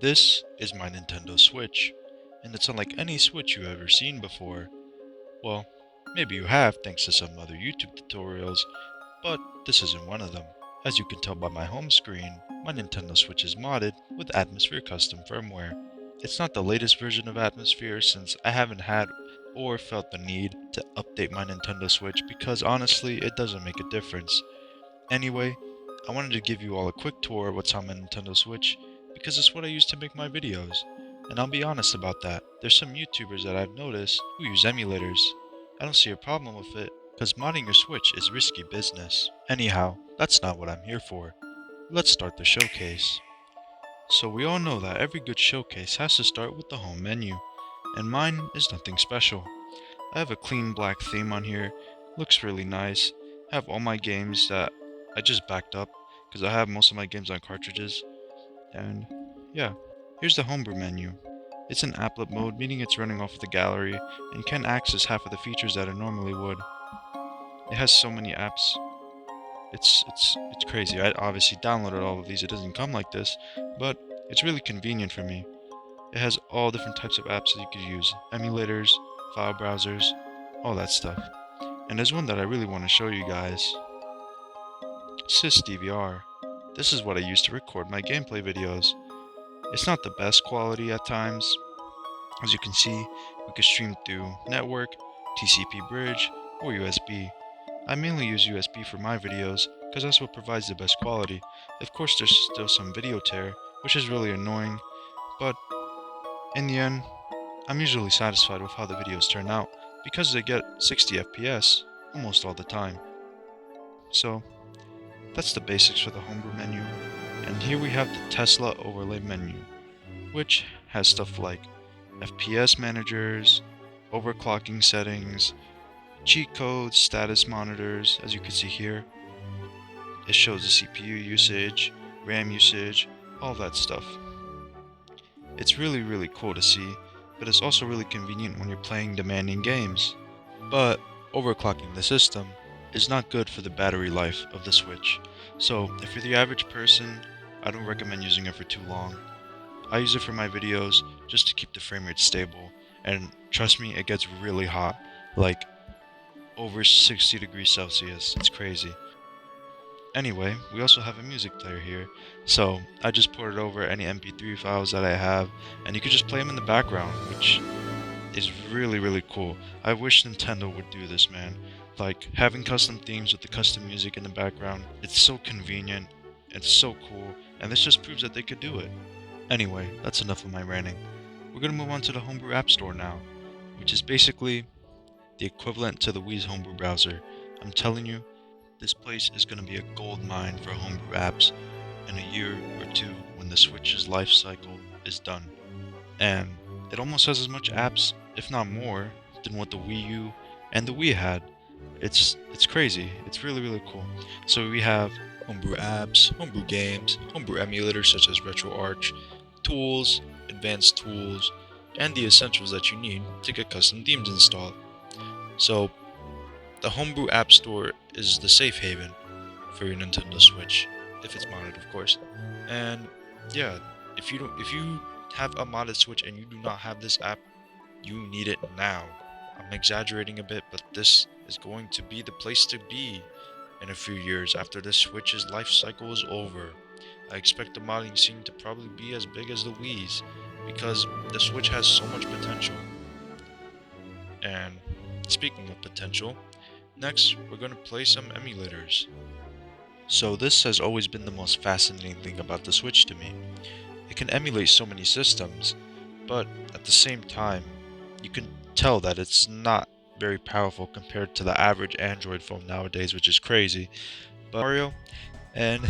This is my Nintendo Switch, and it's unlike any Switch you've ever seen before. Well, maybe you have thanks to some other YouTube tutorials, but this isn't one of them. As you can tell by my home screen, my Nintendo Switch is modded with Atmosphere custom firmware. It's not the latest version of Atmosphere since I haven't had or felt the need to update my Nintendo Switch because honestly it doesn't make a difference. Anyway, I wanted to give you all a quick tour of what's on my Nintendo Switch because it's what I use to make my videos. And I'll be honest about that, there's some YouTubers that I've noticed who use emulators. I don't see a problem with it because modding your Switch is risky business. Anyhow, that's not what I'm here for. Let's start the showcase. So we all know that every good showcase has to start with the home menu, and mine is nothing special. I have a clean black theme on here, looks really nice. I have all my games that I just backed up because I have most of my games on cartridges. And yeah, here's the Homebrew menu. It's in applet mode, meaning it's running off of the gallery and can access half of the features that it normally would. It has so many apps. It's crazy. I obviously downloaded all of these. It doesn't come like this, but it's really convenient for me. It has all different types of apps that you could use. Emulators, file browsers, all that stuff. And there's one that I really want to show you guys. Sys DVR. This is what I use to record my gameplay videos. It's not the best quality at times. As you can see, we can stream through network, TCP bridge, or USB. I mainly use USB for my videos because that's what provides the best quality. Of course there's still some video tear, which is really annoying, but in the end, I'm usually satisfied with how the videos turn out because they get 60 FPS almost all the time. So that's the basics for the Homebrew menu, and here we have the Tesla overlay menu, which has stuff like FPS managers, overclocking settings, cheat codes, status monitors, as you can see here. It shows the CPU usage, RAM usage, all that stuff. It's really cool to see, but it's also really convenient when you're playing demanding games. But overclocking the system is not good for the battery life of the Switch, so if you're the average person, I don't recommend using it for too long. I use it for my videos just to keep the frame rate stable, and trust me, it gets really hot, like over 60 degrees Celsius. It's crazy. Anyway, we also have a music player here, so I just ported over any MP3 files that I have, and you can just play them in the background, which is really cool. I wish Nintendo would do this, man. Like, having custom themes with the custom music in the background, it's so convenient, it's so cool, and this just proves that they could do it. Anyway, that's enough of my ranting. We're gonna move on to the Homebrew App Store now, which is basically the equivalent to the Wii's Homebrew browser. I'm telling you, this place is gonna be a gold mine for Homebrew apps in a year or two when the Switch's life cycle is done. And it almost has as much apps, if not more, than what the Wii U and the Wii had. It's crazy. It's really cool. So we have Homebrew apps, Homebrew games, Homebrew emulators such as RetroArch, tools, advanced tools, and the essentials that you need to get custom themes installed. So the Homebrew App Store is the safe haven for your Nintendo Switch, if it's modded, of course. And yeah, if you have a modded Switch and you do not have this app, you need it now. I'm exaggerating a bit, but this is going to be the place to be in a few years after the Switch's life cycle is over. I expect the modding scene to probably be as big as the Wii's because the Switch has so much potential. And speaking of potential, next we're going to play some emulators. So this has always been the most fascinating thing about the Switch to me. It can emulate so many systems, but at the same time, you can tell that it's not very powerful compared to the average Android phone nowadays, which is crazy. But Mario, and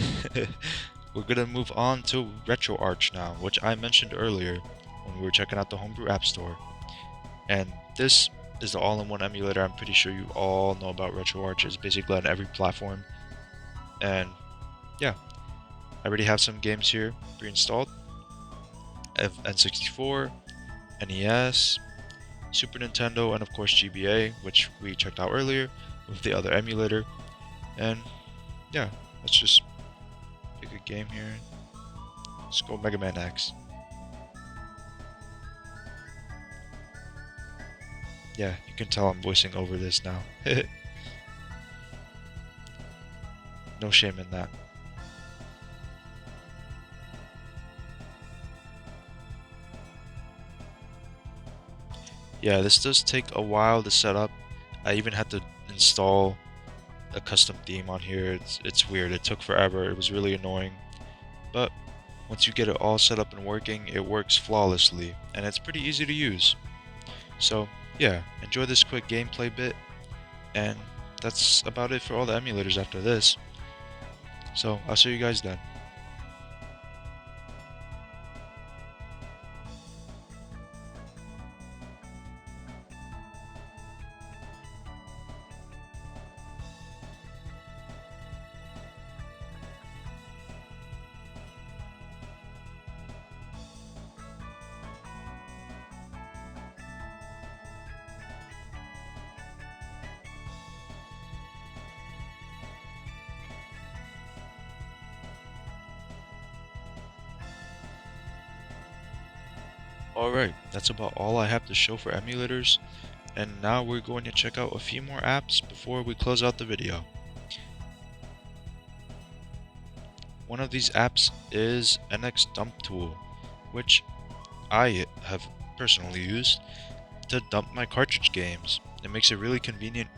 we're gonna move on to RetroArch now, which I mentioned earlier when we were checking out the Homebrew App Store. And this is the all-in-one emulator. I'm pretty sure you all know about RetroArch. It's basically on every platform. And yeah, I already have some games here pre-installed. N64, NES, Super Nintendo, and of course GBA, which we checked out earlier with the other emulator. And yeah, let's just pick a game here. Let's go Mega Man X. Yeah, you can tell I'm voicing over this now. No shame in that. Yeah, this does take a while to set up. I even had to install a custom theme on here. It's weird. It took forever. It was really annoying. But once you get it all set up and working, it works flawlessly, and it's pretty easy to use. So yeah, enjoy this quick gameplay bit, and that's about it for all the emulators after this. So I'll see you guys then. Alright, that's about all I have to show for emulators, and now we're going to check out a few more apps before we close out the video. One of these apps is NX Dump Tool, which I have personally used to dump my cartridge games. It makes it really convenient.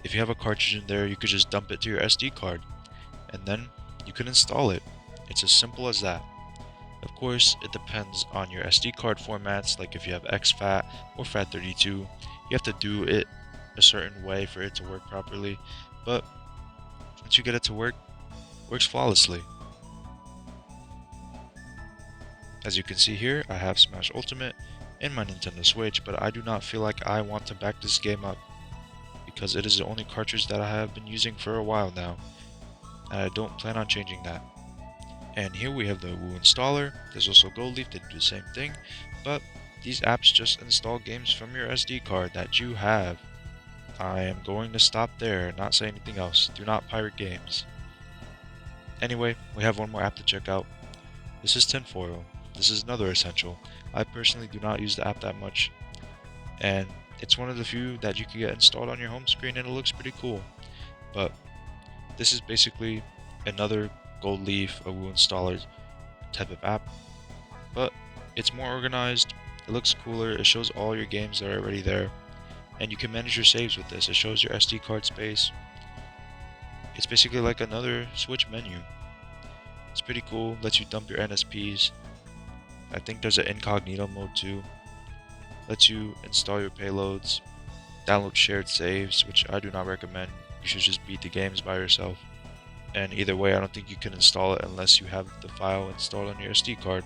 If you have a cartridge in there, you could just dump it to your SD card, and then you can install it. It's as simple as that. Of course, it depends on your SD card formats, like if you have exFAT or FAT32, you have to do it a certain way for it to work properly, but once you get it to work, it works flawlessly. As you can see here, I have Smash Ultimate in my Nintendo Switch, but I do not feel like I want to back this game up, because it is the only cartridge that I have been using for a while now, and I don't plan on changing that. And here we have the Woo installer. There's also Gold Leaf, they do the same thing, but these apps just install games from your SD card that you have. I am going to stop there, not say anything else. Do not pirate games. Anyway, we have one more app to check out. This is Tinfoil. This is another essential. I personally do not use the app that much, and it's one of the few that you can get installed on your home screen, and it looks pretty cool. But this is basically another Gold Leaf, a Woo installer type of app, but it's more organized, it looks cooler, it shows all your games that are already there, and you can manage your saves with this. It shows your SD card space. It's basically like another Switch menu. It's pretty cool, lets you dump your NSPs. I think there's an incognito mode too. Lets you install your payloads, download shared saves, which I do not recommend. You should just beat the games by yourself. And either way, I don't think you can install it unless you have the file installed on your SD card,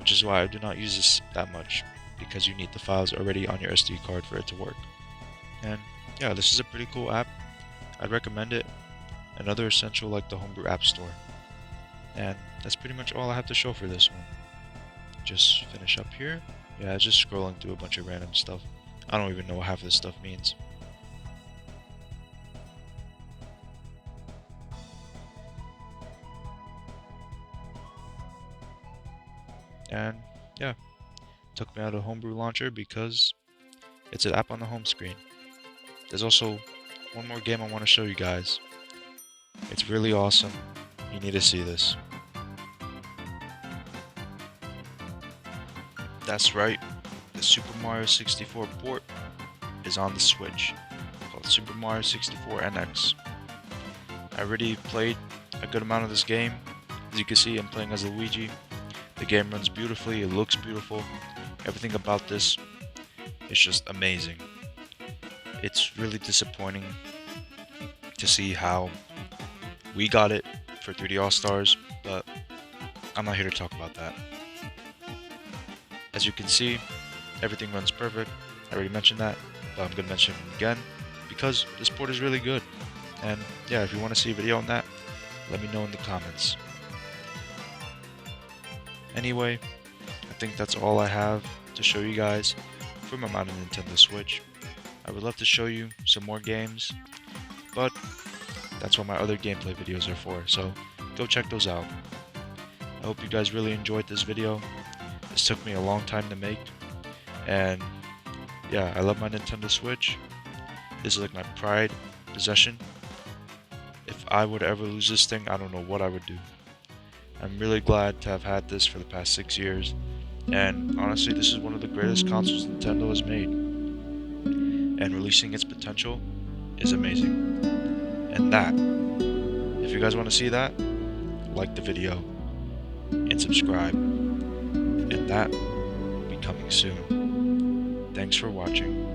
which is why I do not use this that much, because you need the files already on your SD card for it to work. And yeah, this is a pretty cool app. I'd recommend it. Another essential like the Homebrew App Store. And that's pretty much all I have to show for this one. Just finish up here. Yeah, just scrolling through a bunch of random stuff. I don't even know what half of this stuff means. And yeah, took me out of Homebrew Launcher because it's an app on the home screen. There's also one more game I want to show you guys. It's really awesome. You need to see this. That's right, the Super Mario 64 port is on the Switch, called Super Mario 64 NX. I already played a good amount of this game. As you can see, I'm playing as Luigi. The game runs beautifully, it looks beautiful. Everything about this is just amazing. It's really disappointing to see how we got it for 3D All-Stars, but I'm not here to talk about that. As you can see, everything runs perfect. I already mentioned that, but I'm going to mention it again because this port is really good. And yeah, if you want to see a video on that, let me know in the comments. Anyway, I think that's all I have to show you guys for my modern Nintendo Switch. I would love to show you some more games, but that's what my other gameplay videos are for, so go check those out. I hope you guys really enjoyed this video. This took me a long time to make, and Yeah, I love my Nintendo Switch. This is like my pride possession. If I would ever lose this thing, I don't know what I would do. I'm really glad to have had this for the past 6 years, and honestly, this is one of the greatest consoles Nintendo has made, and releasing its potential is amazing. And that, if you guys want to see that, like the video and subscribe, and that will be coming soon. Thanks for watching.